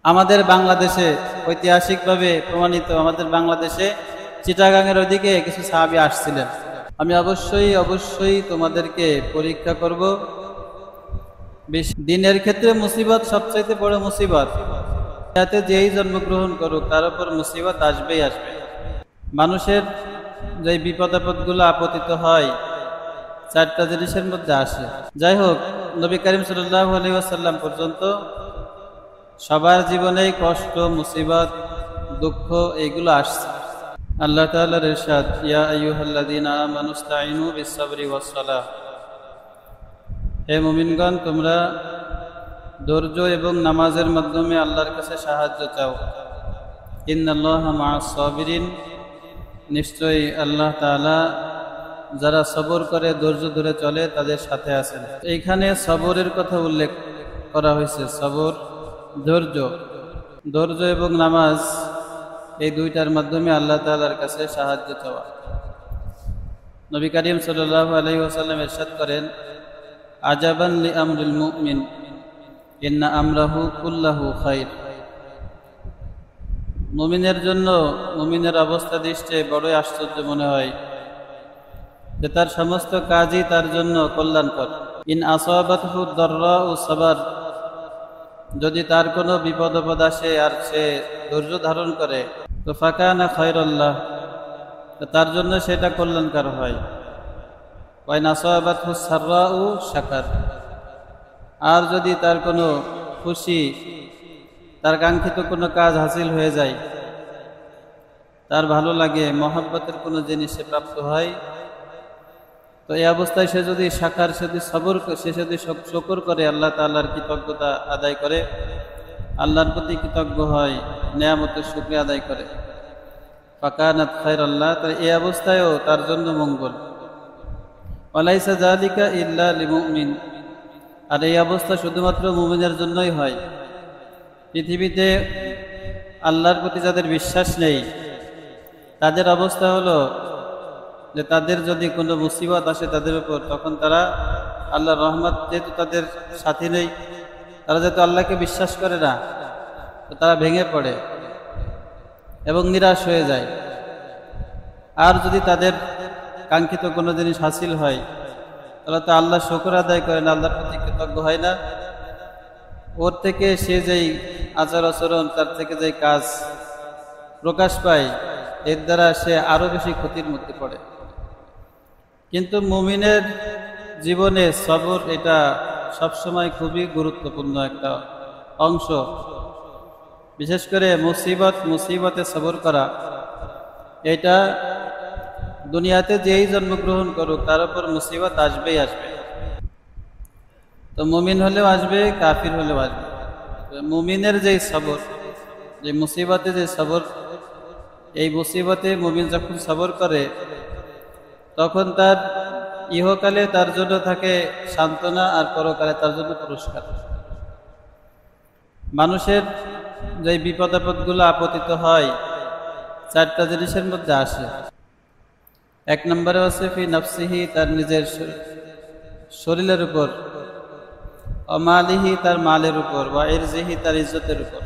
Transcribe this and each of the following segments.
আমাদের বাংলাদেশে ঐতিহাসিকভাবে প্রমাণিত, আমাদের বাংলাদেশে চিটাগাংয়ের ওইদিকে কিছু সাহাবী আসছিলেন। আমি অবশ্যই তোমাদেরকে পরীক্ষা করব। দিনের ক্ষেত্রে মুসিবত সবচাইতে বড় মুসিবত, যাতে যেই জন্মগ্রহণ করুক তার উপর মুসিবত আসবেই আসবে। মানুষের যে বিপদ আপদগুলো আপতিত হয় চারটা জিনিসের মধ্যে আসে। যাই হোক, নবী করিম সাল্লাল্লাহু আলাইহি ওয়াসাল্লাম পর্যন্ত সবার জীবনেই কষ্ট, মুসিবত, দুঃখ এগুলো আসছে। আল্লাহ তাআলার ইরশাদ, ইয়া আইয়ুহাল্লাযীনা আমানুস্তাঈনু বিস-সাবরি ওয়াস-সালাহ, হে মুমিনগণ, তোমরা ধৈর্য এবং নামাজের মাধ্যমে আল্লাহর কাছে সাহায্য চাও। ইন্নাল্লাহা মা'আস-সাবিরিন, নিশ্চয়ই আল্লাহ তাআলা যারা সবর করে, ধৈর্য ধরে চলে, তাদের সাথে আছেন। এইখানে সবরের কথা উল্লেখ করা হয়েছে। সবর, ধৈর্য এবং নামাজ, এই দুইটার মাধ্যমে আল্লাহ তাআলার কাছে সাহায্য চাওয়া। নবী করিম সাল্লাল্লাহু আলাইহি ওয়াসাল্লাম ইরশাদ করেন, আজাবান লি আমরিল মুমিন ইন্না আমরাহু কুল্লাহু খাইর। মুমিনের জন্য, মুমিনের অবস্থা দৃষ্টে বড়ই আশ্চর্য মনে হয় যে তার সমস্ত কাজই তার জন্য কল্যাণকর। ইন আসাবাতহু দাররাউ সাবার, যদি তার কোনো বিপদ আপদ আসে আর সে ধৈর্য ধারণ করে, তো ফাকানা খায়রাল্লাহ, তার জন্য সেটা কল্যাণকর হয়। ওয়াইন আসাবাতহু সাররাউ শাকার, আর যদি তার কোনো খুশি, তার কাঙ্ক্ষিত কোনো কাজ হাসিল হয়ে যায়, তার ভালো লাগে, মহব্বতের কোনো জিনিস সে প্রাপ্ত হয়, তো এই অবস্থায় সে যদি শাকার, সে যদি সবর, সে যদি শুকর করে, আল্লাহ তাআলার কৃতজ্ঞতা আদায় করে, আল্লাহর প্রতি কৃতজ্ঞ হয়, নেয়ামতের শুকরিয়া আদায় করে, ফাকানাত খায়রাল্লাহ, তার এই অবস্থায়ও তার জন্য মঙ্গল। ওয়ালাইসা যালিকা ইল্লা লিলমুমিন, আর এই অবস্থা শুধুমাত্র মুমিনের জন্যই হয়। পৃথিবীতে আল্লাহর প্রতি যাদের বিশ্বাস নেই, তাদের অবস্থা হলো যে তাদের যদি কোনো মুসিবত আসে তাদের উপর, তখন তারা আল্লাহর রহমত যেহেতু তাদের সাথী নেই, তারা যেহেতু আল্লাহকে বিশ্বাস করে না, তো তারা ভেঙে পড়ে এবং নিরাশ হয়ে যায়। আর যদি তাদের কাঙ্ক্ষিত কোনো জিনিস হাসিল হয়, তাহলে তো আল্লাহ শুকর আদায় করে না, আল্লাহর প্রতি কৃতজ্ঞ হয় না। ওর থেকে সে যেই আচার আচরণ, তার থেকে যেই কাজ প্রকাশ পায়, এর দ্বারা সে আরো বেশি ক্ষতির মধ্যে পড়ে। কিন্তু মুমিনের জীবনে সবর, এটা সবসময় খুবই গুরুত্বপূর্ণ একটা অংশ। বিশেষ করে মুসিবতে সবর করা, এটা দুনিয়াতে যেই জন্মগ্রহণ করুক তার উপর মুসিবত আসবেই আসবে। তো মুমিন হলেও আসবে, কাফির হলেও আসবে। মুমিনের যেই সবর, যে মুসিবতে যে সবর, এই মুসিবতে মুমিন যখন সবর করে, তখন তার ইহকালে তার জন্য থাকে সান্ত্বনা, আর পরকালে তার জন্য পুরস্কার। মানুষের যে বিপদ আপদগুলো আপতিত হয় চারটা জিনিসের মধ্যে আসে। এক নম্বরে আছে ফি নাফসিহি, তার নিজের শরীরের উপর, অমালিহি, তার মালের উপর, ওয়া ইরজিহি, তার ইজ্জতের উপর।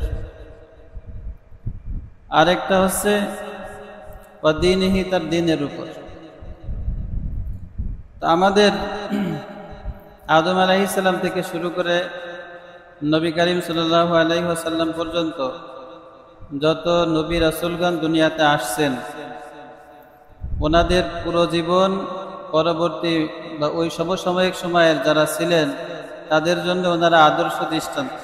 আরেকটা হচ্ছে ওয়া দীনিহি, তার দ্বীনের উপর। আমাদের আদম আলাইহিস সালাম থেকে শুরু করে নবী করিম সাল্লাল্লাহু আলাইহি ওয়াসাল্লাম পর্যন্ত যত নবী রাসূলগণ দুনিয়াতে আসছেন, ওনাদের পুরো জীবন, পরবর্তী বা ওই সমসাময়িক সময়ের যারা ছিলেন, তাদের জন্য ওনারা আদর্শ দৃষ্টান্ত।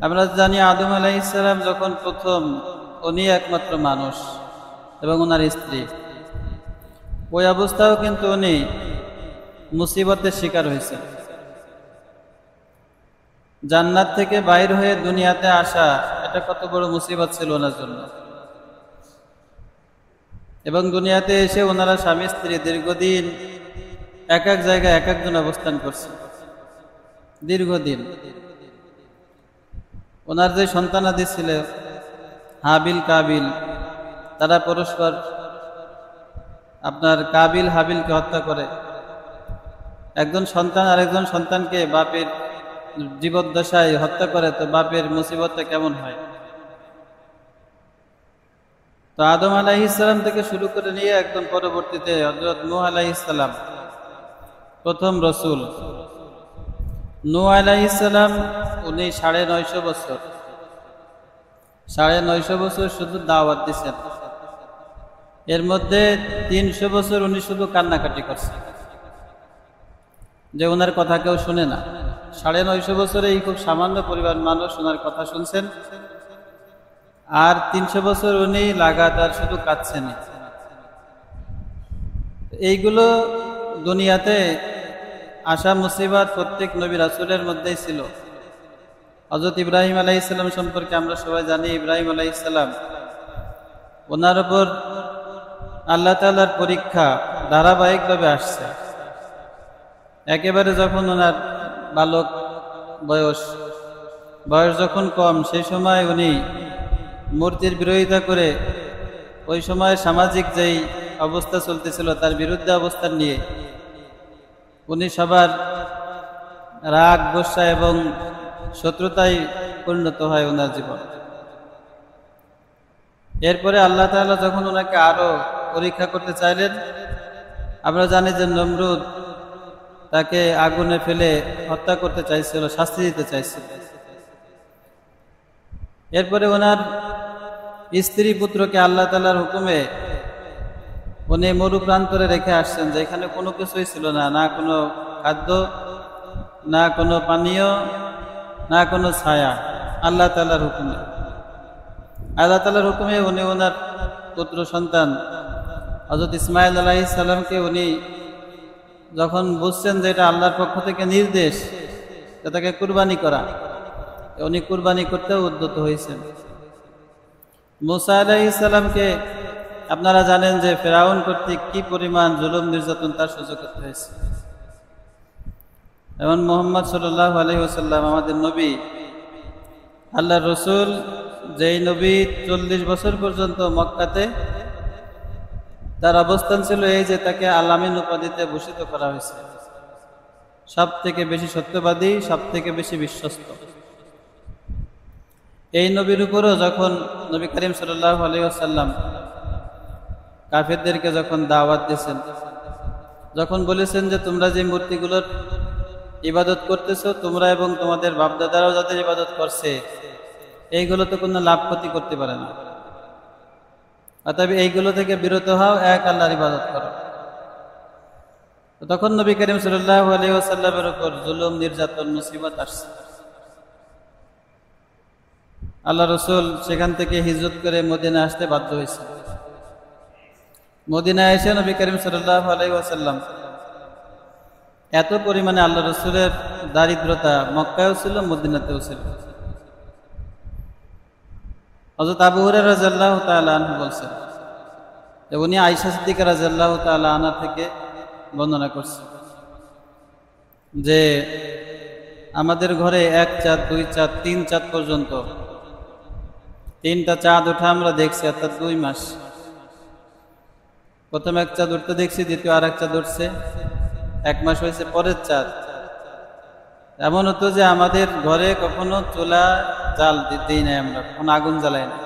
আমরা জানি আদম আলাইহিস সালাম যখন প্রথম, উনি একমাত্র মানুষ এবং ওনার স্ত্রী, ওই অবস্থাও কিন্তু উনি মুসিবতের শিকার হয়েছেন। জান্নাত থেকে বাইর হয়ে দুনিয়াতে আসা, এটা কত বড় মুসিবত ছিল ওনার জন্য। এবং দুনিয়াতে এসে ওনারা স্বামী স্ত্রী দীর্ঘদিন এক এক জায়গায় এক একজন অবস্থান করছে, দীর্ঘদিন। ওনার যে সন্তানাদি ছিল হাবিল কাবিল, তারা পরস্পর, আপনার কাবিল হাবিলকে হত্যা করে। একজন সন্তান আরেকজন সন্তানকে বাপের জীবদ্দশায় হত্যা করে তো বাপের মুসিবতটা কেমন হয়। তো আদম আলাইহিস সালাম থেকে শুরু করে নিয়ে একদম পরবর্তীতে হযরত নূহ আলাইহিস সালাম প্রথম রসুল। নূহ আলাইহিস সালাম উনি 950 বছর 950 বছর শুধু দাওয়াত দিয়েছেন। এর মধ্যে 300 বছর উনি শুধু কান্নাকাটি করছেন যে ওনার কথা কেউ শুনে না। 950 বছরে এই খুব সামান্য পরিবার মানুষ ওনার কথা শুনছেন, আর 300 বছর উনি লাগাতার শুধু কাঁদছেন। এইগুলো দুনিয়াতে আসা মুসিবত প্রত্যেক নবী রাসূলের মধ্যেই ছিল। হযরত ইব্রাহিম আলাইহিস সালাম সম্পর্কে আমরা সবাই জানি, ইব্রাহিম আলাইহিস সালাম ওনার উপর আল্লাহ তাআলার পরীক্ষা ধারাবাহিকভাবে আসছে। একেবারে যখন ওনার বালক বয়স যখন কম, সেই সময় উনি মূর্তির বিরোধিতা করে ওই সময় সামাজিক যেই অবস্থা চলতেছিল তার বিরুদ্ধে অবস্থান নিয়ে উনি সবার রাগ, গোসা এবং শত্রুতায় পরিণত হয় ওনার জীবন। এরপরে আল্লাহ তাআলা যখন ওনাকে আরো পরীক্ষা করতে চাইলেন, আমরা জানি যে নমরুদ তাকে আগুনে ফেলে হত্যা করতে চাইছিল, শাস্তি দিতে চাইছিল। এরপরে ওনার স্ত্রী পুত্রকে আল্লাহ তাআলার হুকুমে উনি মরু প্রান্তরে রেখে আসছেন, যেখানে কোনো কিছুই ছিল না, না কোনো খাদ্য, না কোনো পানীয়, না কোনো ছায়া। আল্লাহ তাআলার হুকুমে উনি ওনার পুত্র সন্তান হযরত ইসমাঈল আলাইহিস সালামকে উনি যখন বুঝছেন যে এটা আল্লাহর পক্ষ থেকে নির্দেশ তাকে কুরবানি করা, উনি কুরবানি করতেও উদ্যত হয়েছেন। মূসা আলাইহিস সালামকে আপনারা জানেন যে ফেরাউন কর্তৃক কি পরিমাণ জুলুম নির্যাতন তার সহ্য করতে হয়েছে। এবং মুহাম্মদ সাল্লাল্লাহু আলাইহি ওয়াসাল্লাম আমাদের নবী, আল্লাহর রসুল, যেই নবী 40 বছর পর্যন্ত মক্কাতে তার অবস্থান ছিল এই যে তাকে আল-আমিন উপাধিতে ভূষিত করা হয়েছে, সব থেকে বেশি সত্যবাদী, সব থেকে বেশি বিশ্বস্ত। এই নবীর উপরও যখন নবী করিম সাল্লাল্লাহু আলাইহি ওয়াসাল্লাম কাফেরদেরকে যখন দাওয়াত দিয়েছেন, যখন বলেছেন যে তোমরা যে মূর্তিগুলোর ইবাদত করতেছো, তোমরা এবং তোমাদের বাপদাদারাও যাদের ইবাদত করছে, এইগুলো তো কোনো লাভ ক্ষতি করতে পারে না, অতএব এইগুলো থেকে বিরত হও, এক আল্লাহর ইবাদত করো। তখন নবী করিম সাল্লাল্লাহু আলাইহি ওয়াসাল্লামের উপর জুলুম, নির্যাতন, মুসিবত আসছে। আল্লাহ রসুল সেখান থেকে হিজরত করে মদিনা আসতে বাধ্য হয়েছে। মদিনায় এসে নবী করিম সাল্লাল্লাহু আলাইহি ওয়াসাল্লাম এত পরিমাণে আল্লাহ রসুলের দারিদ্রতা মক্কায়ও ছিল, মদিনাতেও ছিল। হযরত আবু হুরায়রা রাদিয়াল্লাহু তাআলা আনহু বলছেন যে উনি আয়েশা সিদ্দিকা রাদিয়াল্লাহু তাআলা আনহা থেকে বর্ণনা করছেন যে আমাদের ঘরে 1 চাঁদ, 2 চাঁদ, 3 চাঁদ পর্যন্ত 3টা চাঁদ ওঠা আমরা দেখছি, অর্থাৎ 2 মাস। প্রথম 1 চাঁদ উঠতে দেখছি, দ্বিতীয় আর 1 চাঁদ উঠছে, 1 মাস হয়েছে পরের চাঁদ। এমন হতো যে আমাদের ঘরে কখনো চুলা জাল দিতেই নাই, আমরা কখনো আগুন জ্বালাই না।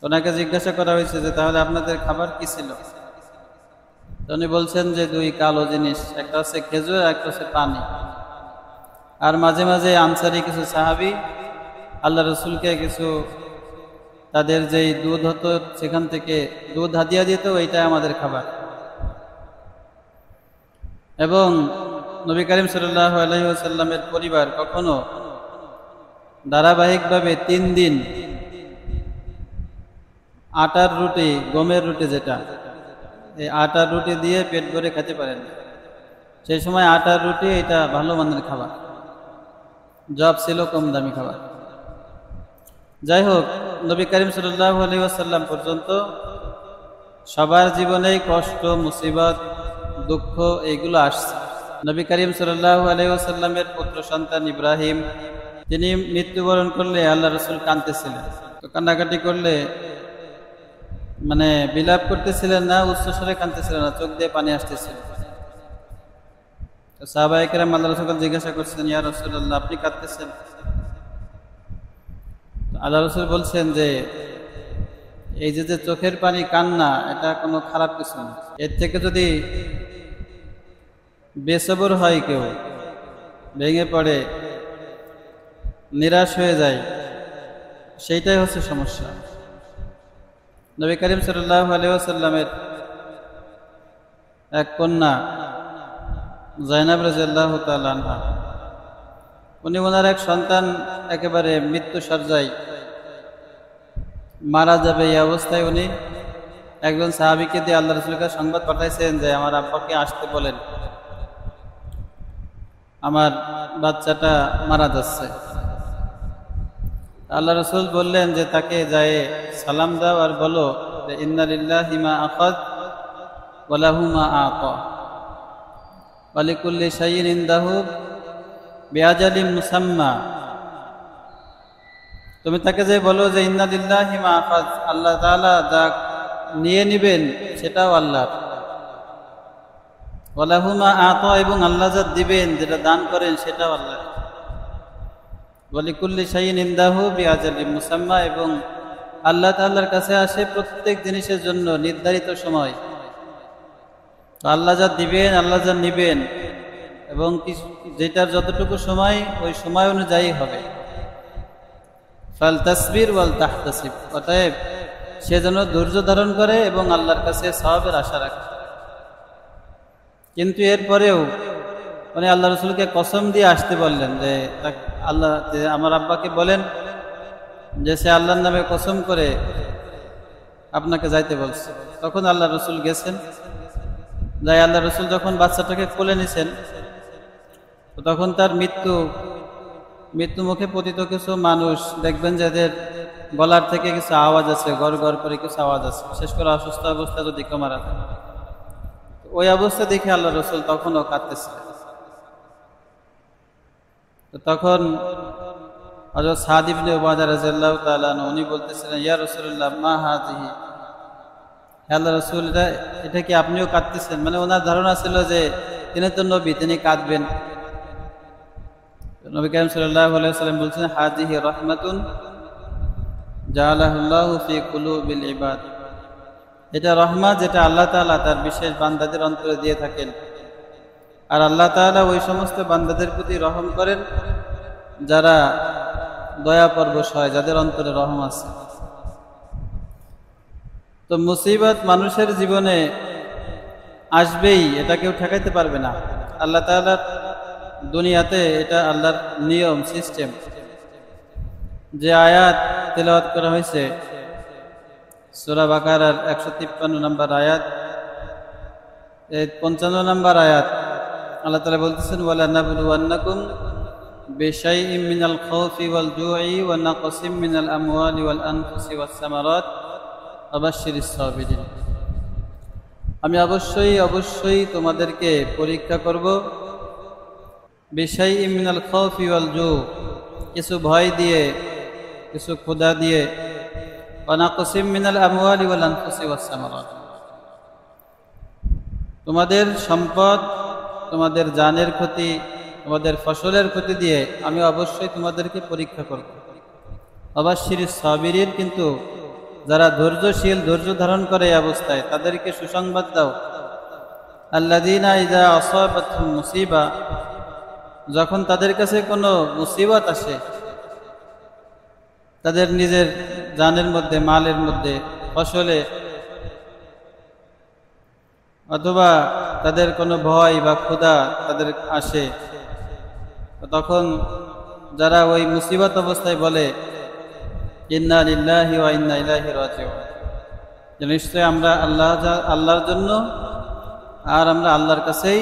ওনাকে জিজ্ঞাসা করা হয়েছে যে তাহলে আপনাদের খাবার কি ছিল? উনি বলছেন যে 2 কালো জিনিস, একটা হচ্ছে খেজুর, একটা হচ্ছে পানি। আর মাঝে মাঝে আনসারি কিছু সাহাবী আল্লাহ রসুলকে কিছু তাদের যেই দুধ হতো সেখান থেকে দুধ হাদিয়া দিত, ওইটাই আমাদের খাবার। এবং নবী করিম সাল্লাল্লাহু আলাইহি ওয়াসাল্লামের পরিবার কখনো ধারাবাহিকভাবে 3 দিন আটার রুটি, গমের রুটি, যেটা এই আটার রুটি দিয়ে পেট ভরে খেতে পারেন। সেই সময় আটার রুটি এটা ভালো মানের খাবার, জব ছিল কম দামি খাবার। যাই হোক, নবী করিম সাল্লাল্লাহু আলাইহি ওয়াসাল্লাম পর্যন্ত সবার জীবনেই কষ্ট, মুসিবত, দুঃখ এইগুলো আসছে। নবী করিম সাল্লাল্লাহু আলাইহি ওয়াসাল্লামের পুত্র সন্তান ইব্রাহিম, তিনি মৃত্যুবরণ করলে আল্লাহ রসুল কাঁদতেছিলেন। তো কান্নাকাটি করলে মানে বিলাপ করতেছিলেন না, উচ্চস্বরে কাঁদতেছিলেন না, চোখ দিয়ে পানি আসতেছিল। সাহাবায়ে কেরাম আল্লাহ রাসূলকে জিজ্ঞাসা করছেন, ইয়া রাসূলুল্লাহ, আপনি কাঁদতেছেন? আল্লাহ রাসূল বলছেন যে এই যে চোখের পানি, কান্না, এটা কোনো খারাপ কিছু না। এর থেকে যদি বেসবর হয়, কেউ ভেঙে পড়ে, নিরাশ হয়ে যায়, সেইটাই হচ্ছে সমস্যা। নবী করিম সাল্লাল্লাহু আলাইহি ওয়াসাল্লামের এক কন্যা যায়েনব রাদিয়াল্লাহু তাআলা আনহা, উনি ওনার এক সন্তান একেবারে মৃত্যু সজ্জায় মারা যাবে, এই অবস্থায় উনি একজন সাহাবীকে দিয়ে আল্লাহ রাসূলকে সংবাদ পাঠাইছেন যে আমার আব্বাকে আসতে বলেন, আমার বাচ্চাটা মারা যাচ্ছে। আল্লাহ রাসূল বললেন যে তাকে যায় সালাম দাও আর বলো যে ইন্না লিল্লাহি মা আখায ওয়া লাহু মা আতা ওয়া লিকুল্লি শাইইন ইনদাহু বিআজালিন মুসাম্মা। তুমি তাকে যে বলো যে ইন্না লিল্লাহি মা আখায, আল্লাহ তাআলা যা নিয়ে নিবেন সেটাও আল্লাহর, ওয়া লাহু মা আতা, এবং আল্লাহ যা দিবেন, যেটা দান করেন, সেটাও আল্লাহ। ওয়া লিকুল্লি শাইইন ইনদাহু বিআজালিন মুসাম্মা, এবং আল্লাহ তাআলার কাছে আসে প্রত্যেক জিনিসের জন্য নির্ধারিত সময়। তো আল্লাহ যা দিবেন, আল্লাহ যা নিবেন, এবং যেটার যতটুকু সময়, ওই সময় অনুযায়ী হবে। ফাল তাসবির ওয়াল তাহতাসিব, অতএব সে যেন ধৈর্য ধারণ করে এবং আল্লাহর কাছে সওয়াবের আশা রাখে। কিন্তু এরপরেও উনি আল্লাহ রাসূলকে কসম দিয়ে আসতে বললেন যে আল্লাহ, আমার আব্বাকে বলেন যে সে আল্লাহর নামে কসম করে আপনাকে যাইতে বলছে। তখন আল্লাহ রাসূল গেছেন। যাই আল্লাহ রাসূল যখন বাচ্চাটাকে কোলে নিছেন, তখন তার মৃত্যু মুখে পতিত কিছু মানুষ দেখবেন যাদের গলার থেকে কিছু আওয়াজ আছে, গড় গড় করে কিছু আওয়াজ আছে, বিশেষ করে অসুস্থ অবস্থা যদি কেউ মারা যায়। ওই অবস্থা দেখে আল্লাহ রাসূল তখনও কাঁদতেছিলেন। তখন হযরত সাদ ইবনে উবাদা রাদিয়াল্লাহু তাআলা আনহু উনি বলতেছিলেন, ইয়া রাসূলুল্লাহ মা হাযিহি, হে আল্লাহর রাসূল, এটা কি আপনিও কাঁদতেছেন? মানে ওনার ধারণা ছিল যে তিনি তো নবী, তিনি কাঁদবেন। নবী কারীম সাল্লাল্লাহু আলাইহি ওয়াসাল্লাম বলছেন, হাযিহি রাহমাতুন জাআলাহুল্লাহু ফি কুলুবিল ইবাদ, এটা রহমত যেটা আল্লাহ তাআলা তার বিশেষ বান্দাদের অন্তরে দিয়ে থাকেন। আর আল্লাহ তাআলা ওই সমস্ত বান্দাদের প্রতি রহম করেন যারা দয়া পরবশ হয়, যাদের অন্তরে রহম আছে। তো মুসিবত মানুষের জীবনে আসবেই, এটা কেউ ঠেকাইতে পারবে না। আল্লাহ তাআলার দুনিয়াতে এটা আল্লাহর নিয়ম, সিস্টেম। যে আয়াত তেলাওয়াত করা হয়েছে সূরা বাকারার 153 নম্বর আয়াত, 55 নম্বর আয়াত, আল্লাহ তাআলা বলতেছেন, ওয়ালা নাবলুওয়ান্নাকুম বিশাইইম মিনাল খাউফি ওয়াল জু'i ওয়া নাকসিম মিনাল আমওয়ালি ওয়াল আনফুসি ওয়াস সামারাত ওয়া বাশশিরিস সাবিরিন। আমি অবশ্যই তোমাদেরকে পরীক্ষা করব বিশাইইম মিনাল খাউফি ওয়াল জু', কিছু ভয় দিয়ে, কিছু ক্ষুধা দিয়ে, ওয়া নাকসিম মিনাল আমওয়ালি ওয়াল আনফুসি ওয়াস সামারাত, তোমাদের সম্পদ, তোমাদের জানের ক্ষতি, তোমাদের ফসলের ক্ষতি দিয়ে আমি অবশ্যই তোমাদেরকে পরীক্ষা করব। অবাশশিরিস সাবিরিন, কিন্তু যারা ধৈর্যশীল, ধৈর্য ধারণ করে এই অবস্থায়, তাদেরকে সুসংবাদ দাও। আল্লাযীনা ইযা আসাবাতহুম মুসিবা, যখন তাদের কাছে কোনো মুসিবত আসে, তাদের নিজের জানের মধ্যে, মালের মধ্যে, ফসলে, অথবা তাদের কোনো ভয় বা ক্ষুধা তাদের আসে, তখন যারা ওই মুসিবত অবস্থায় বলে ইন্না লিল্লাহি ওয়া ইন্না ইলাইহি রাজিউন, যে নিশ্চয় আমরা আল্লাহর জন্য আর আমরা আল্লাহর কাছেই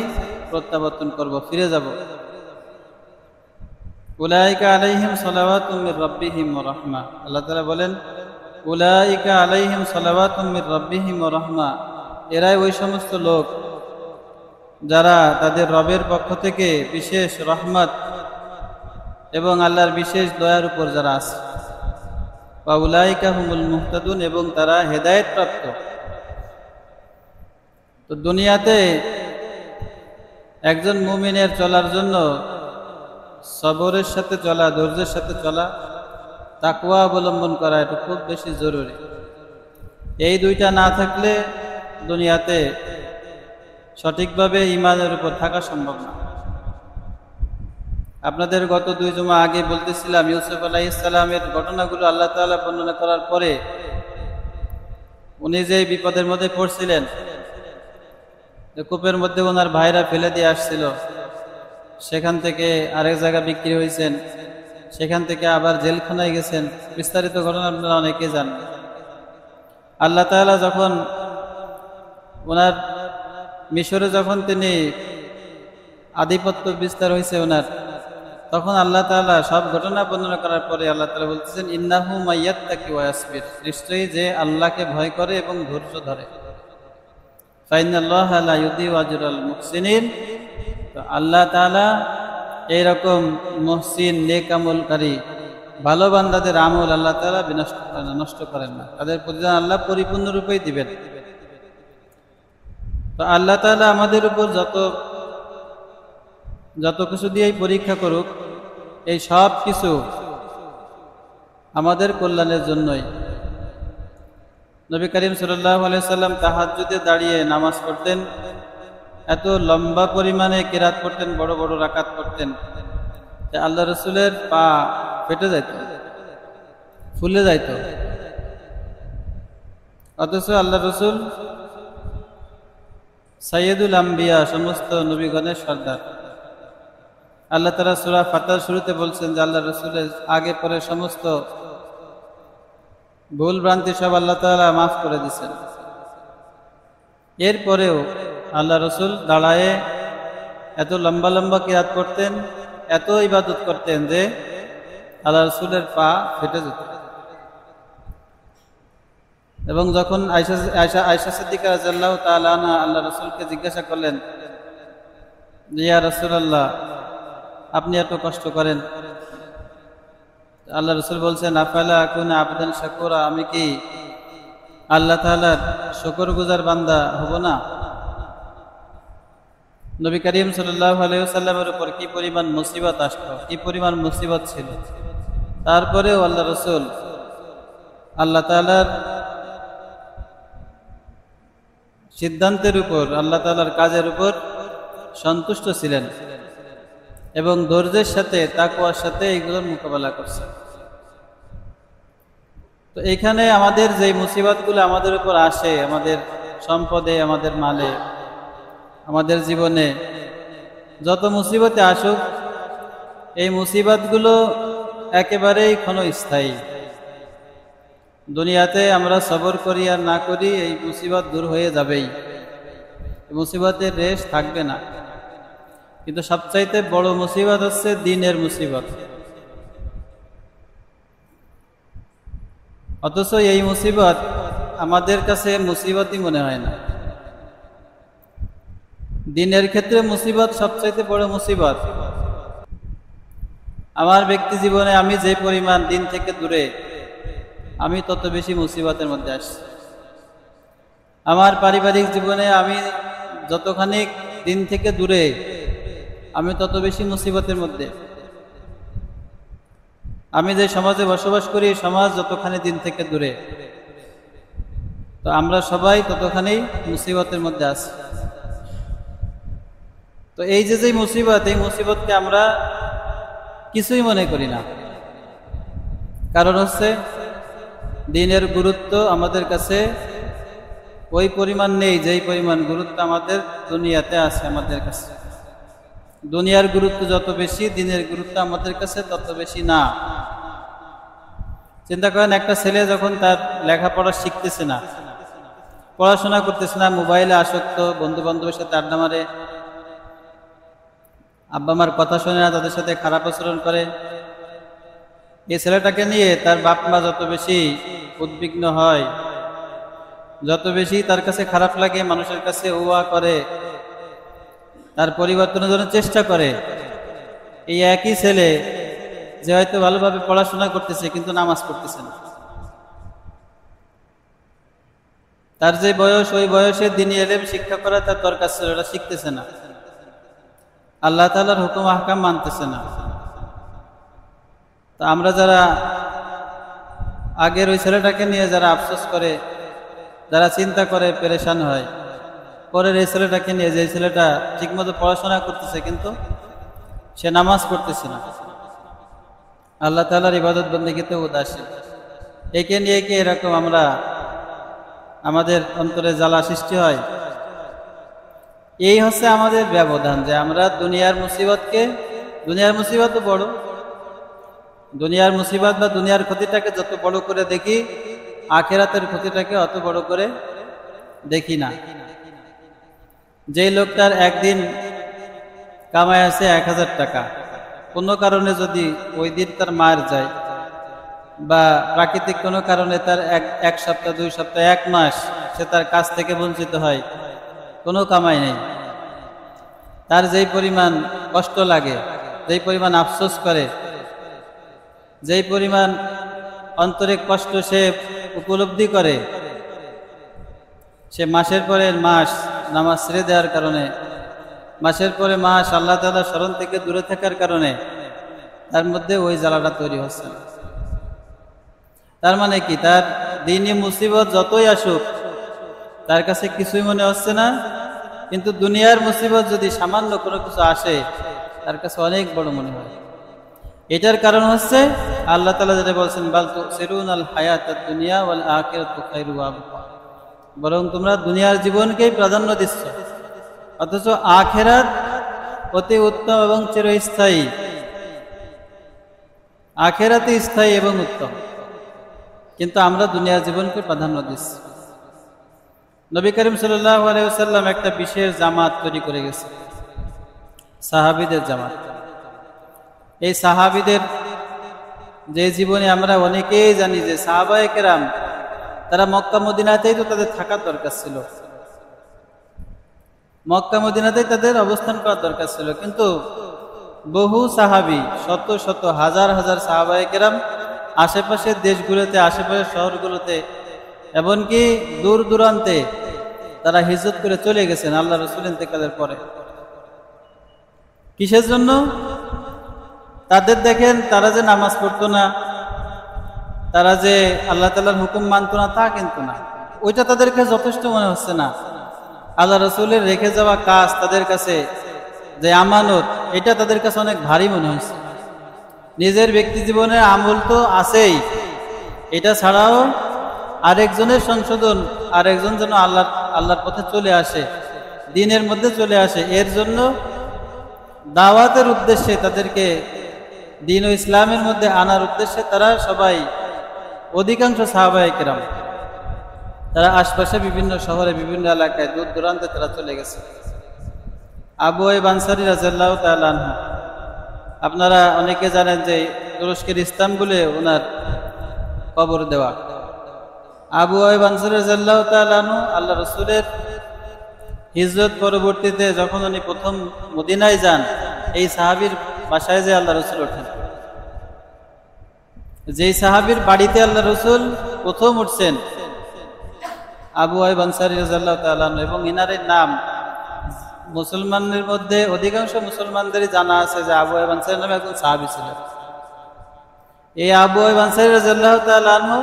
প্রত্যাবর্তন করব, ফিরে যাব। উলাইকা আলাইহিম সালাওয়াতুম মির রাব্বিহিম ওয়া রাহমা, আল্লাহ তাআলা বলেন উলাইকা আলাইহিম সালাওয়াতুম মির রাব্বিহিম ওয়া রাহমা, এরাই ওই সমস্ত লোক যারা তাদের রবের পক্ষ থেকে বিশেষ রহমত এবং আল্লাহর বিশেষ দয়ার উপর যারা আছে। ওয়া উলাইকা হুমুল মুহতাদুন, এবং তারা হেদায়েত প্রাপ্ত। তো দুনিয়াতে একজন মুমিনের চলার জন্য সবরের সাথে চলা, ধৈর্যের সাথে চলা, তাকওয়া অবলম্বন করা, এটা খুব বেশি জরুরি। এই দুইটা না থাকলে দুনিয়াতে সঠিকভাবে ঈমানের উপর থাকা সম্ভব না। আপনাদের গত 2 জুমা আগে বলতেছিলাম, ইউসুফ আলাইহিস সালামের ঘটনাগুলো আল্লাহ তাআলা বর্ণনা করার পরে উনি যে বিপদের মধ্যে পড়ছিলেন, কূপের মধ্যে ওনার ভাইরা ফেলে দিয়ে আসছিল, সেখান থেকে আরেক জায়গা বিক্রি হয়েছেন, সেখান থেকে আবার জেলখানায় গেছেন, বিস্তারিত ঘটনা আপনারা অনেকে জানেন। আল্লাহ তাআলা যখন ওনার মিশরে যখন তিনি আধিপত্য বিস্তার হয়েছে ওনার, তখন আল্লাহ তাআলা সব ঘটনা বর্ণনা করার পরে আল্লাহ তাআলা বলতেছেন, ইন্নাহু মাইয়াত্তাকি ওয়া ইয়াসবির, নিশ্চয়ই যে আল্লাহকে ভয় করে এবং ধৈর্য ধরে, ফাইনাল্লাহা লা ইউদিউ আজরাল মুহসিনিন। তো আল্লাহ তাআলা এইরকম মুহসিন, নেক আমলকারী, ভালো বান্দাদের আমল আল্লাহ তাআলা বিনষ্ট করেন না, নষ্ট করেন না, তাদের প্রতিদান আল্লাহ পরিপূর্ণরূপেই দিবেন। তো আল্লাহ তাআলা আমাদের উপর যত কিছু দিয়েই পরীক্ষা করুক, এই সব কিছু আমাদের কল্যাণের জন্যই। নবী করিম সাল্লাল্লাহু আলাইহি সাল্লাম তাহাজ্জুদে দাঁড়িয়ে নামাজ পড়তেন, এত লম্বা পরিমাণে কিরাত পড়তেন, বড় বড় রাকাত পড়তেন, আল্লাহ রসুলের পা ফেটে যাইত, ফুলে যাইত। অথচ আল্লাহ রসুল সাইয়্যিদুল আম্বিয়া, সমস্ত নবীগণের সর্দার। আল্লাহ তাআলা সূরা ফাতিহার শুরুতে বলছেন যে আল্লাহ রসুলের আগে পরে সমস্ত ভুল ভ্রান্তি সব আল্লাহ তাআলা মাফ করে দিয়েছেন। এরপরেও আল্লাহ রসুল দাঁড়ায়ে এত লম্বা লম্বা কিরাত করতেন, এত ইবাদত করতেন যে আল্লাহ রসুলের পা ফেটে যেত। এবং যখন আয়েশা সিদ্দিকা রাদিয়াল্লাহু তাআলা আনহা আল্লাহ রসুলকে জিজ্ঞাসা করলেন, ইয়া রাসূলুল্লাহ, আপনি এত কষ্ট করেন, আল্লাহ রসুল বলছেন, আফালা আকুনা আবদান শাকুরা, আমি কি আল্লাহ তাআলার শুকরগুজার বান্দা হব না? নবী করিম সাল্লাল্লাহু আলাইহি ওয়াসাল্লামের উপর কি পরিমাণ মুসিবত আসতো, কি পরিমাণ মুসিবত ছিল, তারপরেও আল্লাহ রসুল আল্লাহ তাআলার সিদ্ধান্তের উপর, আল্লাহ তাআলার কাজের উপর সন্তুষ্ট ছিলেন এবং ধৈর্যের সাথে, তাকওয়ার সাথে এগুলোর মোকাবেলা করছে। তো এখানে আমাদের যে মুসিবতগুলো আমাদের উপর আসে, আমাদের সম্পদে, আমাদের মালে, আমাদের জীবনে যত মুসিবতে আসুক, এই মুসিবতগুলো একেবারেই ক্ষণস্থায়ী। দুনিয়াতে আমরা সবর করি আর না করি, এই মুসিবত দূর হয়ে যাবেই, মুসিবতের রেশ থাকবে না। কিন্তু সবচাইতে বড় মুসিবত হচ্ছে দ্বীনের মুসিবত। অথচ এই মুসিবত আমাদের কাছে মুসিবতই মনে হয় না। দ্বীনের ক্ষেত্রে মুসিবত সবচাইতে বড় মুসিবত। আমার ব্যক্তি জীবনে আমি যে পরিমাণ দ্বীন থেকে দূরে, আমি তত বেশি মুসিবতের মধ্যে আসছি। আমার পারিবারিক জীবনে আমি যতখানি দ্বীন থেকে দূরে, আমি তত বেশি মুসিবতের মধ্যে। আমি যে সমাজে বসবাস করি, সমাজ যতখানি দ্বীন থেকে দূরে, তো আমরা সবাই ততখানি মুসিবতের মধ্যে আছি। তো এই যে মুসিবত, এই মুসিবতকে আমরা কিছুই মনে করি না। কারণ হচ্ছে দ্বীনের গুরুত্ব আমাদের কাছে ওই পরিমাণ নেই যেই পরিমাণ গুরুত্ব আমাদের দুনিয়াতে আছে। আমাদের কাছে দুনিয়ার গুরুত্ব যত বেশি, দ্বীনের গুরুত্ব আমাদের কাছে তত বেশি না। চিন্তা করেন, একটা ছেলে যখন তার লেখাপড়া শিখতেছে না, পড়াশোনা করতেছে না, মোবাইলে আসক্ত, বন্ধু বান্ধবের সাথে আড্ডা মারে, আব্বা মার কথা শোনে না, তাদের সাথে খারাপ আচরণ করে, এই ছেলেটাকে নিয়ে তার বাপ মা যত বেশি উদ্বিগ্ন হয়, যত বেশি তার কাছে খারাপ লাগে, মানুষের কাছে ওয়া করে, তার পরিবর্তনের জন্য চেষ্টা করে। এই একই ছেলে যে হয়তো ভালোভাবে পড়াশোনা করতেছে কিন্তু নামাজ পড়তেছে না, তার যে বয়স, ওই বয়সে দ্বীনি ইলম শিক্ষা করা তার দরকার ছিল, এটা শিখতেছে না। আল্লাহ তাআলার হুকুম আহকাম মানতেছে না। তো আমরা যারা আগের ওই ছেলেটাকে নিয়ে যারা আফসোস করে, যারা চিন্তা করে পেরেশান হয়, পরের এই ছেলেটাকে নিয়ে, যে ছেলেটা ঠিকমতো পড়াশোনা করতেছে কিন্তু সে নামাজ পড়তেছে না, আল্লাহ তাআলার ইবাদত বন্দেগীতে উদাসীন, একে নিয়ে কি এরকম আমরা আমাদের অন্তরে জ্বালা সৃষ্টি হয়? এই হচ্ছে আমাদের ব্যবধান, যে আমরা দুনিয়ার মুসিবতকে, দুনিয়ার মুসিবত বড়, দুনিয়ার মুসিবত বা দুনিয়ার ক্ষতিটাকে যত বড় করে দেখি, আখিরাতের ক্ষতিটাকে অত বড় করে দেখি না। যে লোকটার একদিন কামায় আছে 1000 টাকা, কোনো কারণে যদি ওই দিন তার মার যায় বা প্রাকৃতিক কোনো কারণে তার এক সপ্তাহ, 2 সপ্তাহ, 1 মাস সে তার কাছ থেকে বঞ্চিত হয়, কোনো কামাই নেই, তার যেই পরিমাণ কষ্ট লাগে, যেই পরিমাণ আফসোস করে, যেই পরিমাণ অন্তরে কষ্ট সে উপলব্ধি করে, সে মাসের পরে মাস নামাজ ছেড়ে দেওয়ার কারণে, মাসের পরে মাস আল্লাহ তাআলার স্মরণ থেকে দূরে থাকার কারণে তার মধ্যে ওই জ্বালাটা তৈরি হচ্ছে। তার মানে কি, তার দিনই মুসিবত যতই আসুক তার কাছে কিছুই মনে হচ্ছে না, কিন্তু দুনিয়ার মুসিবত যদি সামান্য কোনো কিছু আসে তার কাছে অনেক বড় মনে হয়। এটার কারণ হচ্ছে আল্লাহ তাআলা যেটা বলছেন, বাল তুসিরুনাল হায়াতাদ দুনিয়া ওয়াল আখিরাতু খায়রু ওয়া আবকা, বরং তোমরা দুনিয়ার জীবনকেই প্রাধান্য দিচ্ছ, অথচ আখিরাত অতি উত্তম এবং চিরস্থায়ী, আখিরাতে স্থায়ী এবং উত্তম, কিন্তু আমরা দুনিয়ার জীবনকে প্রাধান্য দিচ্ছি। নবী করিম সাল্লাল্লাহু আলাইহি ওয়াসাল্লাম একটা বিশেষ জামাত তৈরি করে গেছে, সাহাবীদের জামাত। এই সাহাবীদের যে জীবনে আমরা অনেকেই জানি যে সাহাবায়ে কেরাম তারা মক্কা মদিনাতেই তো তাদের থাকার দরকার ছিল, মক্কা মদিনাতেই তাদের অবস্থান করার দরকার ছিল, কিন্তু বহু সাহাবী, শত শত হাজার হাজার সাহাবায়ে কেরাম আশেপাশের দেশগুলোতে, আশেপাশের শহরগুলোতে, এমনকি দূর দূরান্তে তারা হিজরত করে চলে গেছেন আল্লাহ রাসূল ইন্তেকালের পরে। কিসের জন্য? তাদের দেখেন, তারা যে নামাজ পড়তো না, তারা যে আল্লাহ তাআলার হুকুম মানতো না, তা কিন্তু না, ওইটা তাদেরকে যথেষ্ট মনে হচ্ছে না। আল্লাহ রাসূলের রেখে যাওয়া কাজ তাদের কাছে যে আমানত, এটা তাদের কাছে অনেক ভারী মনে হচ্ছে। নিজের ব্যক্তি জীবনের আমল তো আছেই, এটা ছাড়াও আরেকজনের সংশোধন, আরেকজন যেন আল্লাহর পথে চলে আসে, দ্বীনের মধ্যে চলে আসে, এর জন্য দাওয়াতের উদ্দেশ্যে, তাদেরকে দ্বীন ও ইসলামের মধ্যে আনার উদ্দেশ্যে তারা সবাই, অধিকাংশ সাহাবায়ে কেরাম তারা আশপাশে বিভিন্ন শহরে, বিভিন্ন এলাকায়, দূর দূরান্তে তারা চলে গেছে। আবু আইয়ুব আনসারী রাদিয়াল্লাহু তাআলা আনহু, আপনারা অনেকে জানেন যে তুরস্কের ইস্তাম্বুলে ওনার কবর দেওয়া। আবু আইয়ুব আনসারী রাদিয়াল্লাহু তাআলা আনহু আল্লাহ রাসূলের হিজরত পরবর্তীতে যখন উনি প্রথম মদিনায় যান, এই সাহাবীর বাসায় যে আল্লাহ রাসূল ওঠেন, যেই সাহাবীর বাড়িতে আল্লাহ রাসূল প্রথম উঠছেন, আবু আইয়ুব আনসারী রাদিয়াল্লাহু তাআলা আনহু, এবং ইনারের নাম মুসলমানদের মধ্যে অধিকাংশ মুসলমানদেরই জানা আছে যে আবু আইয়ুব আনসারী নামে একজন সাহাবী ছিলেন। এই আবু আইয়ুব আনসারী রাদিয়াল্লাহু তাআলা আনহু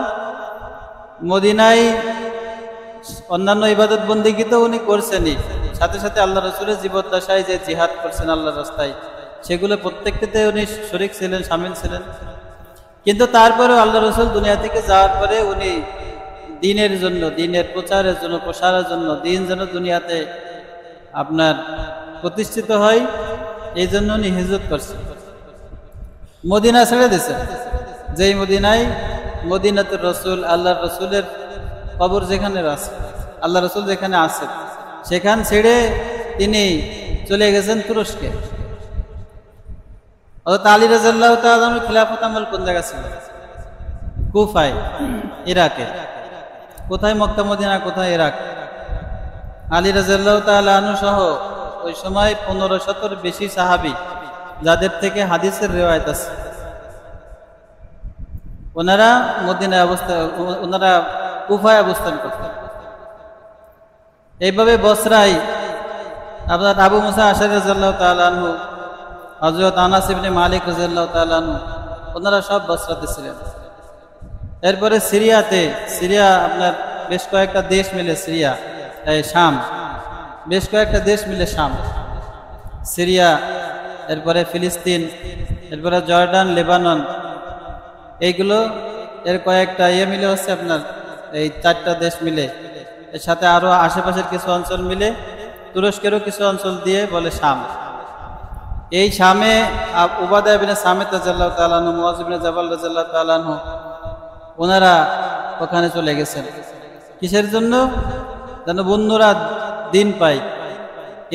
মদিনায় অন্যান্য ইবাদত বন্দেগী তো উনি করছেনই, সাথে সাথে আল্লাহ রাসূলের জীবদ্দশায় যে জিহাদ করছেন আল্লাহর রাস্তায়, সেগুলো প্রত্যেকটিতে উনি শরীক ছিলেন, শামিল ছিলেন। কিন্তু তারপরেও আল্লাহ রাসূল দুনিয়া থেকে যাওয়ার পরে উনি দ্বীনের জন্য, দ্বীনের প্রচারের জন্য, প্রসারের জন্য, দ্বীন যেন দুনিয়াতে আপনার প্রতিষ্ঠিত হয়, এই জন্য উনি হিজরত করছেন, মদিনা ছেড়ে দিয়েছেন। যেই মদিনায় মদিনাতুর রাসূল, আল্লাহর রাসূলের কবর যেখানে আছে, আল্লাহ রাসূল যেখানে আছেন, সেখান ছেড়ে তিনি চলে গেছেন তুরস্কে। হযরত আলী রাদিয়াল্লাহু তাআলা আনহুর খিলাফত আমল কোন জায়গা ছিল? কুফায়, ইরাকে। কোথায় মক্কা মদিনা, কোথায় ইরাক? আলী রাদিয়াল্লাহু তাআলা আনহু সহ ওই সময় 1500-র বেশি সাহাবী যাদের থেকে হাদিসের রিওয়ায়াত আছে, ওনারা মদিনায় ওনারা কুফায় অবস্থান করতেন। এইভাবে বসরায় আপনার আবু মুসা আশআরী রাদিয়াল্লাহু তাআলা আনহু হযরত আনাস ইবনে মালিক রাদিয়াল্লাহু তাআলা আনহু, ওনারা সব বসরাতে ছিলেন। এরপরে সিরিয়া আপনার বেশ কয়েকটা দেশ মিলে সিরিয়া, শাম, বেশ কয়েকটা দেশ মিলে শাম, সিরিয়া, এরপরে ফিলিস্তিন, এরপরে জর্ডান, লেবানন, এইগুলো এর কয়েকটা মিলে হচ্ছে আপনার এই 4টা দেশ মিলে, এর সাথে আরো আশেপাশের কিছু অঞ্চল মিলে তুরস্কেরও কিছু অঞ্চল দিয়ে বলে শাম। এই শামে উবাদা ইবনে সামিত রাদিয়াল্লাহু তাআলা আনহু, মুআয ইবনে জাবাল রাদিয়াল্লাহু তাআলা আনহু, ওনারা ওখানে চলে গেছেন। কিসের জন্য? যেন বন্ধুরা দিন পায়,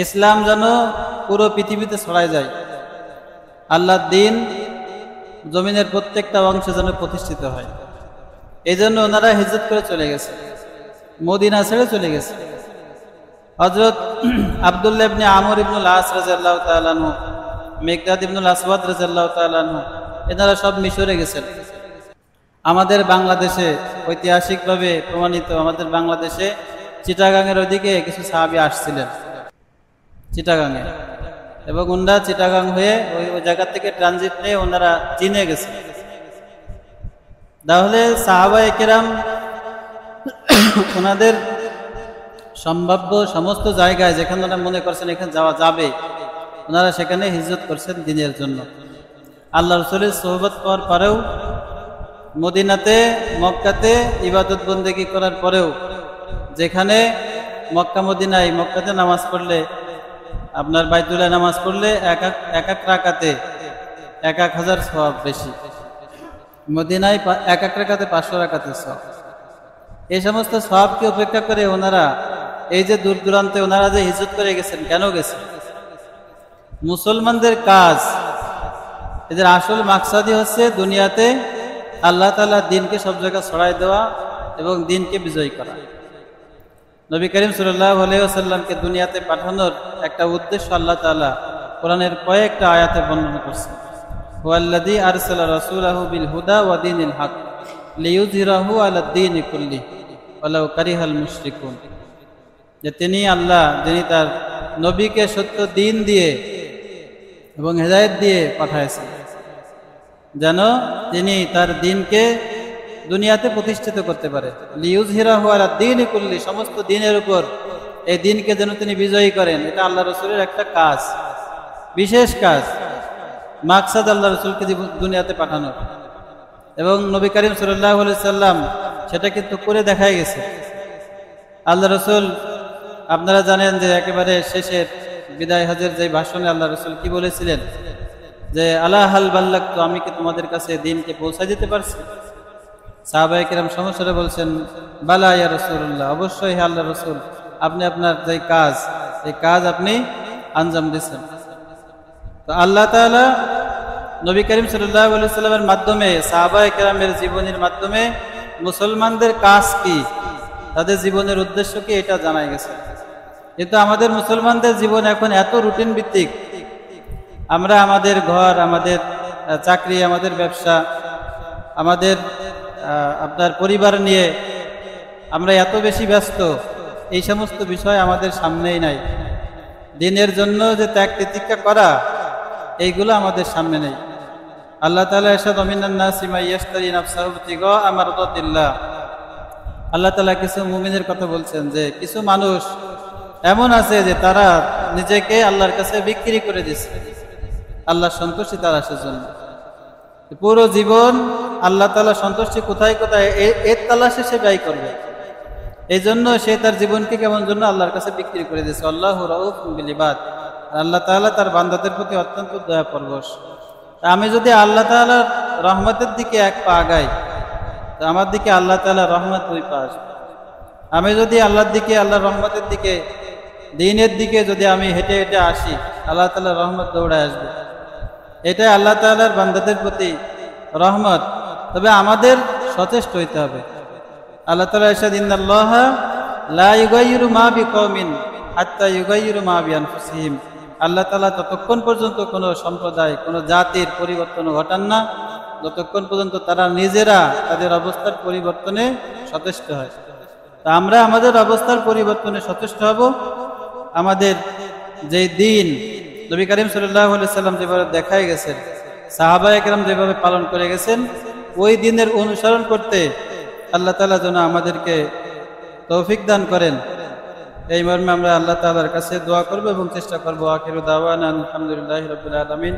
ইসলাম যেন পুরো পৃথিবীতে ছড়ায় যায়, আল্লাহর দিন জমিনের প্রত্যেকটা অংশে যেন প্রতিষ্ঠিত হয়। এই জন্য ওনারা হিজরত করে চলে গেছে, মদিনা ছেড়ে চলে গেছে। হযরত আব্দুল্লাহ ইবনে আমর ইবনুল আস রাদিয়াল্লাহু তাআলা আনহু, মিকদাদ ইবনুল আসওয়াদ রাদিয়াল্লাহু তাআলা আনহু, এনারা সব মিশরে গেছেন। আমাদের বাংলাদেশে ঐতিহাসিকভাবে প্রমাণিত, আমাদের বাংলাদেশে চিটাগাংয়ের ওইদিকে কিছু সাহাবী আসছিলেন চিটাগাংয়ে, এবং ওনারা চিটাগাং হয়ে ওই জায়গা থেকে ট্রানজিট নিয়ে ওনারা চীনে গেছে। তাহলে সাহাবায়ে কেরাম ওনাদের সম্ভাব্য সমস্ত জায়গায় যেখানে ওনারা মনে করছেন এখানে যাওয়া যাবে, ওনারা সেখানে হিজরত করছেন দিনের জন্য। আল্লাহ রাসূলের সোহবত পাওয়ার পরেও, মদিনাতে মক্কাতে ইবাদত বন্দেগী করার পরেও, যেখানে মক্কা মদিনায় মক্কাতে নামাজ পড়লে আপনার বাইতুল্লাহ নামাজ পড়লে এক এক রাকাতে 1000 সওয়াব বেশি, মদিনায় এক রাকাতে 500 রাকাতের সওয়াব। এই সমস্ত সওয়াবকে উপেক্ষা করে ওনারা এই যে দূর দূরান্তে ওনারা যে হিজরত করে গেছেন, কেন গেছেন? মুসলমানদের কাজ, এদের আসল মাকসাদই হচ্ছে দুনিয়াতে আল্লাহ তাআলার দ্বীনকে সব জায়গায় ছড়াই দেওয়া এবং দ্বীনকে বিজয়ী করা। নবী করিম সাল্লাল্লাহু আলাইহি ওয়াসাল্লামকে দুনিয়াতে পাঠানোর একটা উদ্দেশ্য আল্লাহ তাআলা কোরআনের কয়েকটা আয়াতে বর্ণনা করছেন। হুয়াল্লাযী আরসালা রাসূলাহু বিল হুদা ওয়া দীনিল হক লিইয়ুযহিরাহু আলাদ দীনি কুল্লিহি ওয়ালাউ কারিহাল মুশরিকুন, যে তিনি আল্লাহ, যিনি তার নবীকে সত্য দ্বীন দিয়ে এবং হেদায়েত দিয়ে পাঠাইছেন, যেন তিনি তার দ্বীনকে দুনিয়াতে প্রতিষ্ঠিত করতে পারে। লিইয়ুযহিরাহু আলাদ দীনি কুল্লি, সমস্ত দ্বীনের উপর এই দ্বীনকে যেন তিনি বিজয়ী করেন। এটা আল্লাহ রাসূলের একটা কাজ, বিশেষ কাজ, মাকসাদ আল্লাহ রাসূলকে দুনিয়াতে পাঠানো। এবং নবী করিম সাল্লাল্লাহু আলাইহি সাল্লাম সেটা কিন্তু করে দেখাই গেছে। আল্লাহ রাসূল, আপনারা জানেন যে একেবারে শেষের বিদায় হজের যে ভাষণে আল্লাহ রাসূল কি বলেছিলেন, যে আলা হাল বাল্লাগতু, আমি কি তোমাদের কাছে দ্বীনকে পৌঁছে দিতে পারছি? সাহাবায়ে কেরাম সমস্যাটা বলছেন, বালা ইয়া রাসূলুল্লাহ, অবশ্যই হে আল্লাহর রাসূল, আপনি আপনার যে কাজ, এই কাজ আপনি আঞ্জাম দিয়েছেন। তো আল্লাহ তাআলা নবী করিম সাল্লাল্লাহু আলাইহি ওয়াসাল্লামের মাধ্যমে, সাহাবায়ে কেরামের জীবনের মাধ্যমে মুসলমানদের কাজ কি, তাদের জীবনের উদ্দেশ্য কি, এটা জানা গেছে। কিন্তু আমাদের মুসলমানদের জীবন এখন এত রুটিন ভিত্তিক, আমরা আমাদের ঘর, আমাদের চাকরি, আমাদের ব্যবসা, আমাদের আপনার পরিবার নিয়ে আমরা এত বেশি ব্যস্ত, এই সমস্ত বিষয় আমাদের সামনেই নাই। দিনের জন্য যে ত্যাগ তিতিক্ষা করা, এইগুলো আমাদের সামনে নেই। আল্লাহ তাআলা ইরশাদ, মিনান নাসি মান ইয়াশতারি নাফসাহু ইবতিগা মারদাতিল্লাহ, আল্লাহ তাআলা কিছু মুমিনের কথা বলছেন যে কিছু মানুষ এমন আছে যে তারা নিজেকে আল্লাহর কাছে বিক্রি করে দিচ্ছে আল্লাহর সন্তুষ্টি তার আসার জন্য। পুরো জীবন আল্লাহ তাআলা সন্তুষ্টি কোথায় কোথায় এর তালাশে সে ব্যয় করবে, এই জন্য সে তার জীবনকে কেমন জন্য আল্লাহর কাছে বিক্রি করে দিয়েছে। আল্লাহু রাউফুম বিল ইবাদ, আল্লাহ তাআলা তার বান্দাদের প্রতি অত্যন্ত দয়া পরবশ। আমি যদি আল্লাহ তাআলার রহমতের দিকে এক পা আগাই, তো আমার দিকে আল্লাহ তাআলার রহমত 2 পা আসবে। আমি যদি আল্লাহর দিকে, আল্লাহর রহমতের দিকে, দ্বীনের দিকে যদি আমি হেঁটে হেঁটে আসি, আল্লাহ তাআলার রহমত দৌড়ায় আসবে। এটাই আল্লাহ তাআলার বান্দাদের প্রতি রহমত। তবে আমাদের সচেষ্ট হইতে হবে। আল্লাহ তাআলা ইরশাদ, ইন্নাল্লাহা লা ইউগাইয়িরু মা বিকওমিন হাত্তা ইউগাইয়িরু মা বিআনফুসিহিম, আল্লাহ তাআলা ততক্ষণ পর্যন্ত কোনো সম্প্রদায়, কোনো জাতির পরিবর্তন ঘটান না যতক্ষণ পর্যন্ত তারা নিজেরা তাদের অবস্থার পরিবর্তনে সচেষ্ট হয়। তা আমরা আমাদের অবস্থার পরিবর্তনে সচেষ্ট হব। আমাদের যে দিন নবী করিম সাল্লাল্লাহু আলাইহি সাল্লাম যেভাবে দেখাই গেছেন, সাহাবায়ে কেরাম যেভাবে পালন করে গেছেন, ওই দিনের অনুসরণ করতে আল্লাহ তাআলা যেন আমাদেরকে তৌফিক দান করেন। এই মর্মে আমরা আল্লাহ তাআলার কাছে দোয়া করব এবং চেষ্টা করব। আখিরু দাওয়ানা আলহামদুলিল্লাহি রাব্বিল আলামিন।